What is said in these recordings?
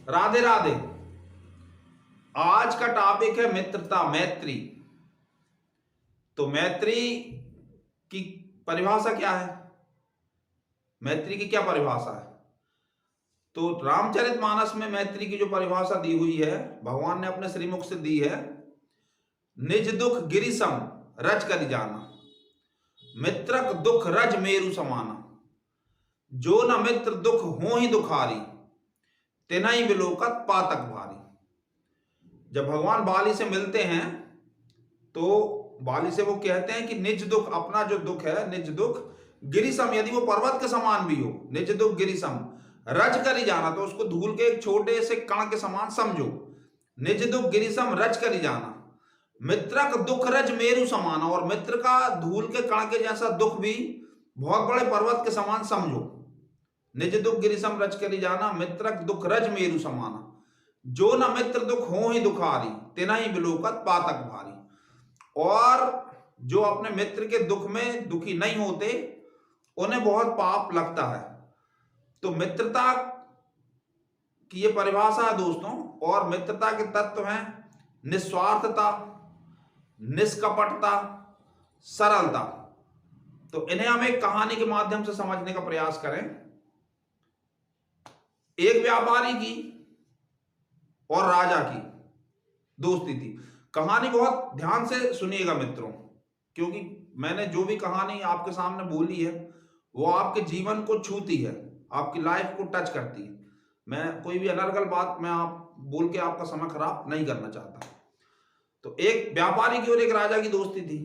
राधे राधे। आज का टॉपिक है मित्रता, मैत्री। तो मैत्री की परिभाषा क्या है? मैत्री की क्या परिभाषा है? तो रामचरितमानस में मैत्री की जो परिभाषा दी हुई है, भगवान ने अपने श्रीमुख से दी है। निज दुख गिरिसम रज करि जाना, मित्रक दुख रज मेरु समाना। जो न मित्र दुख हो ही दुखारी, तिनहि बिलोकत पातक भारी। जब भगवान बाली से मिलते हैं तो बाली से वो कहते हैं कि निज दुख, अपना जो दुख है, निज दुख गिरिसम, यदि वो पर्वत के समान भी हो, निज दुख गिरिसम रज करि जाना, तो उसको धूल के एक छोटे से कण के समान समझो। निज दुख गिरिसम रज करि जाना, मित्रक दुख रज मेरु समाना, और मित्र का धूल के कण के जैसा दुख भी बहुत बड़े पर्वत के समान समझो। निज दुख गिरिसम रज करि जाना, मित्रक दुख रज मेरु समाना। जो न मित्र दुख हो ही दुखारी, तिनहि बिलोकत पातक भारी। और जो अपने मित्र के दुख में दुखी नहीं होते, उन्हें बहुत पाप लगता है। तो मित्रता की ये परिभाषा है दोस्तों। और मित्रता के तत्व हैं निस्वार्थता, निष्कपटता, सरलता। तो इन्हें हम एक कहानी के माध्यम से समझने का प्रयास करें। एक व्यापारी की और राजा की दोस्ती थी। कहानी बहुत ध्यान से सुनिएगा मित्रों, क्योंकि मैंने जो भी कहानी आपके सामने बोली है वो आपके जीवन को छूती है, आपकी लाइफ को टच करती है। मैं कोई भी अनर्गल बात मैं आप बोल के आपका समय खराब नहीं करना चाहता। तो एक व्यापारी की और एक राजा की दोस्ती थी।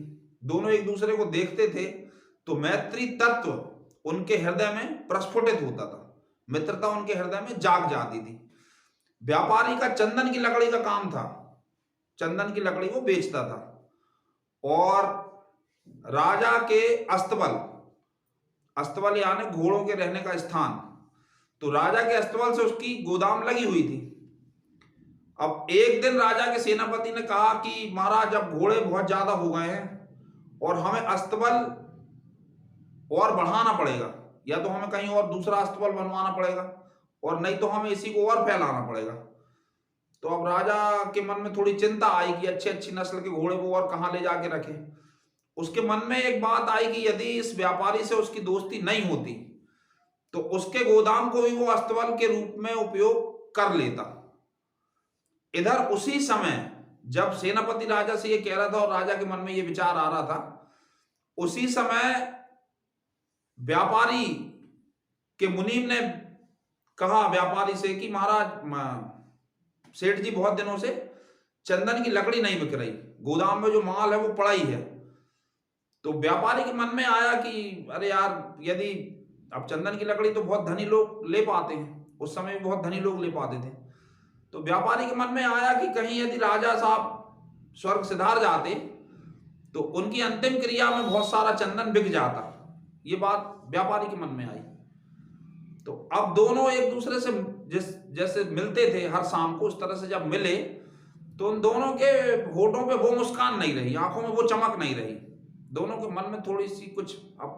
दोनों एक दूसरे को देखते थे तो मैत्री तत्व उनके हृदय में प्रस्फुटित होता था, मित्रता उनके हृदय में जाग जाती थी। व्यापारी का चंदन की लकड़ी का काम था, चंदन की लकड़ी वो बेचता था। और राजा के अस्तबल, अस्तबल यानी घोड़ों के रहने का स्थान, तो राजा के अस्तबल से उसकी गोदाम लगी हुई थी। अब एक दिन राजा के सेनापति ने कहा कि महाराज, अब घोड़े बहुत ज्यादा हो गए हैं और हमें अस्तबल और बढ़ाना पड़ेगा, या तो हमें कहीं और दूसरा अस्तबल बनवाना पड़ेगा, और नहीं तो हमें इसी को और फैलाना पड़ेगा। तो अब राजा के मन में थोड़ी चिंता आई कि अच्छी अच्छी नस्ल के घोड़े वो और कहाँ ले जाके रखे। उसके मन में एक बात आई कि यदि इस व्यापारी से उसकी दोस्ती नहीं होती तो उसके गोदाम को भी वो अस्तबल के रूप में उपयोग कर लेता। इधर उसी समय जब सेनापति राजा से ये कह रहा था और राजा के मन में ये विचार आ रहा था, उसी समय व्यापारी के मुनीम ने कहा व्यापारी से कि महाराज, सेठ जी बहुत दिनों से चंदन की लकड़ी नहीं बिक रही, गोदाम में जो माल है वो पड़ा ही है। तो व्यापारी के मन में आया कि अरे यार, यदि अब चंदन की लकड़ी तो बहुत धनी लोग ले पाते हैं, उस समय भी बहुत धनी लोग ले पाते थे। तो व्यापारी के मन में आया कि कहीं यदि राजा साहब स्वर्ग सिधार जाते तो उनकी अंतिम क्रिया में बहुत सारा चंदन बिक जाता। ये बात व्यापारी के मन में आई। तो अब दोनों एक दूसरे से जैसे मिलते थे हर शाम को, उस तरह से जब मिले तो उन दोनों के होठों पे वो मुस्कान नहीं रही, आंखों में वो चमक नहीं रही। दोनों के मन में थोड़ी सी कुछ अब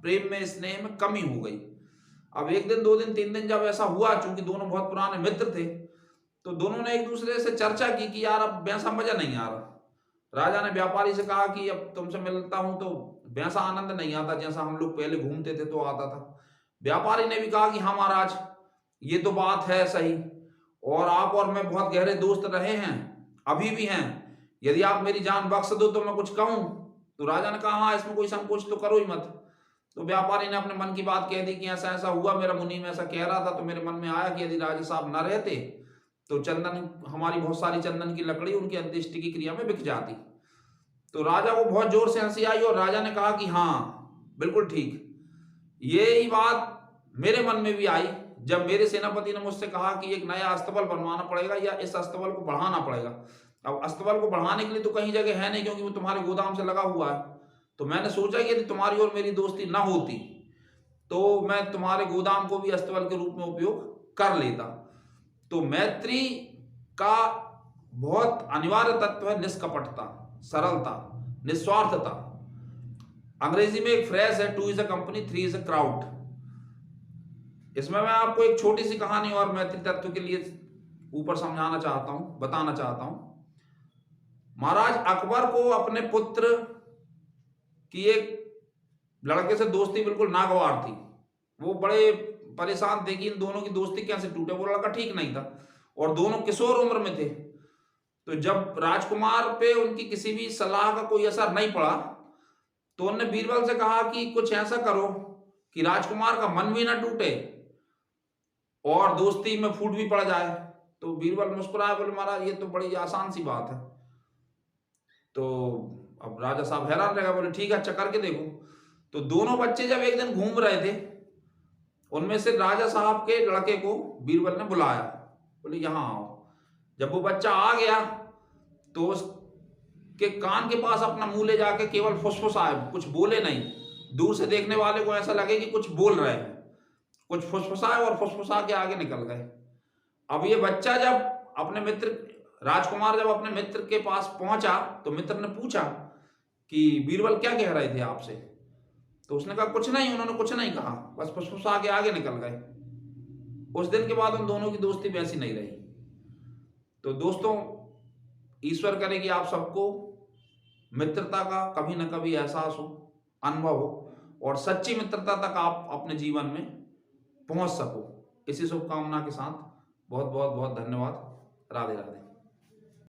प्रेम में, स्नेह में कमी हो गई। अब एक दिन, दो दिन, तीन दिन जब ऐसा हुआ, चूंकि दोनों बहुत पुराने मित्र थे, तो दोनों ने एक दूसरे से चर्चा की कि यार अब वैसा मजा नहीं आ रहा। राजा ने व्यापारी से कहा कि अब तुमसे मिलता हूं तो वैसा आनंद नहीं आता जैसा हम लोग पहले घूमते थे तो आता था। व्यापारी ने भी कहा कि हाँ महाराज, ये तो बात है सही, और आप और मैं बहुत गहरे दोस्त रहे हैं, अभी भी हैं। यदि आप मेरी जान बख्श दो तो मैं कुछ कहूं। तो राजा ने कहा हाँ, इसमें कोई संकोच तो करो ही मत। तो व्यापारी ने अपने मन की बात कह दी कि ऐसा ऐसा हुआ, मेरा मुनीम ऐसा कह रहा था, तो मेरे मन में आया कि यदि राजा साहब न रहते तो चंदन, हमारी बहुत सारी चंदन की लकड़ी उनकी अंत्येष्टि की क्रिया में बिक जाती। तो राजा को बहुत जोर से हंसी आई और राजा ने कहा कि हाँ बिल्कुल ठीक, ये ही बात मेरे मन में भी आई जब मेरे सेनापति ने मुझसे कहा कि एक नया अस्तबल बनवाना पड़ेगा या इस अस्तबल को बढ़ाना पड़ेगा। अब अस्तबल को बढ़ाने के लिए तो कहीं जगह है नहीं, क्योंकि वो तुम्हारे गोदाम से लगा हुआ है। तो मैंने सोचा कि यदि तुम्हारी और मेरी दोस्ती ना होती तो मैं तुम्हारे गोदाम को भी अस्तबल के रूप में उपयोग कर लेता। तो मैत्री का बहुत अनिवार्य तत्व है निष्कपटता, सरलता, निस्वार्थता। अंग्रेजी में एक फ्रेज है, 2 is a company, 3 is a crowd. इसमें मैं आपको एक छोटी सी कहानी और मैत्री तत्व के लिए ऊपर समझाना चाहता हूं, बताना चाहता हूं। महाराज अकबर को अपने पुत्र की एक लड़के से दोस्ती बिल्कुल नागवार थी। वो बड़े परेशान थे कि इन दोनों की दोस्ती कैसे टूटे। वो लड़का ठीक नहीं था और दोनों किशोर उम्र में थे। तो जब राजकुमार पे उनकी किसी भी सलाह का कोई असर नहीं पड़ा तो उन्होंने बीरबल से कहा कि कुछ ऐसा करो कि राजकुमार का मन भी ना टूटे और दोस्ती में फूट भी पड़ जाए। तो बीरबल मुस्कुराए, बोले महाराज ये तो बड़ी आसान सी बात है। तो अब राजा साहब हैरान रह गए, बोले ठीक है अच्छा करके देखो। तो दोनों बच्चे जब एक दिन घूम रहे थे, उनमें से राजा साहब के लड़के को बीरबल ने बुलाया, बोले यहां आओ। जब वो बच्चा आ गया तो उसके कान के पास अपना मुंह ले जाके केवल फुसफुसाए, कुछ बोले नहीं। दूर से देखने वाले को ऐसा लगे कि कुछ बोल रहे हैं, कुछ फुसफुसाए और फुसफुसा के आगे निकल गए। अब ये बच्चा जब अपने मित्र राजकुमार जब अपने मित्र के पास पहुंचा तो मित्र ने पूछा कि बीरबल क्या कह रहे थे आपसे। तो उसने कहा कुछ नहीं, उन्होंने कुछ नहीं कहा, बस फुसफुसा के आगे निकल गए। उस दिन के बाद उन दोनों की दोस्ती वैसी नहीं रही। तो दोस्तों, ईश्वर करे कि आप सबको मित्रता का कभी न कभी एहसास हो, अनुभव हो और सच्ची मित्रता तक आप अपने जीवन में पहुंच सको। इसी शुभकामना के साथ बहुत बहुत बहुत धन्यवाद। राधे राधे।